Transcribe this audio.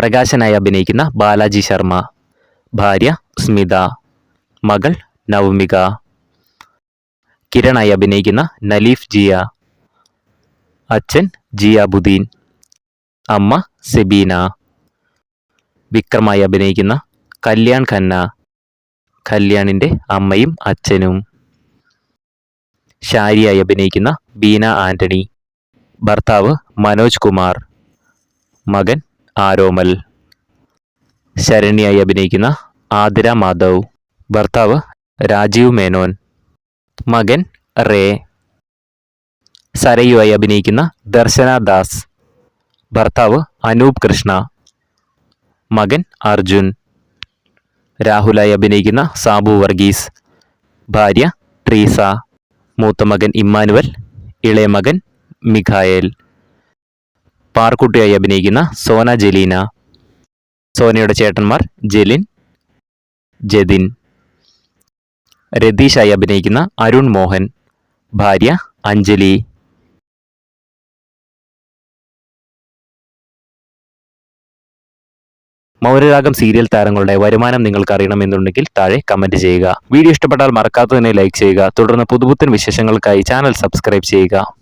പ്രകാശനായി അഭിനയിക്കുന്ന ബാലാജി ശർമ്മ. ഭാര്യ സ്മിത. മകൾ നവമിക. കിരണായി അഭിനയിക്കുന്ന നലീഫ് ജിയ. അച്ഛൻ ജിയാബുദ്ദീൻ. അമ്മ സെബീന. വിക്രമായി അഭിനയിക്കുന്ന കല്യാൺ ഖന്ന. കല്യാണിൻ്റെ അമ്മയും അച്ഛനും. ഷാരിയായി അഭിനയിക്കുന്ന ബീന ആന്റണി. ഭർത്താവ് മനോജ് കുമാർ. മകൻ ആരോമൽ. ശരണ്യായി അഭിനയിക്കുന്ന ആതിര മാധവ്. ഭർത്താവ് രാജീവ് മേനോൻ. മകൻ റേ. സരയുവായി അഭിനയിക്കുന്ന ദർശന ദാസ്. ഭർത്താവ് അനൂപ് കൃഷ്ണ. മകൻ അർജുൻ. രാഹുലായി അഭിനയിക്കുന്ന സാബു വർഗീസ്. ഭാര്യ ട്രീസ. മൂത്ത മകൻ ഇമ്മാനുവൽ. ഇളയ മകൻ മിഖായേൽ. പാർക്കുട്ടിയായി അഭിനയിക്കുന്ന സോന ജലീന. സോനയുടെ ചേട്ടന്മാർ ജെലിൻ, ജതിൻ. രതീഷായി അഭിനയിക്കുന്ന അരുൺ മോഹൻ. ഭാര്യ അഞ്ജലി. മൗനരാഗം സീരിയൽ താരങ്ങളുടെ വരുമാനം നിങ്ങൾക്ക് അറിയണമെന്നുണ്ടെങ്കിൽ താഴെ കമന്റ് ചെയ്യുക. വീഡിയോ ഇഷ്ടപ്പെട്ടാൽ മറക്കാതെ തന്നെ ലൈക്ക് ചെയ്യുക. തുടർന്ന് പുതുപുത്തൻ വിശേഷങ്ങൾക്കായി ചാനൽ സബ്സ്ക്രൈബ് ചെയ്യുക.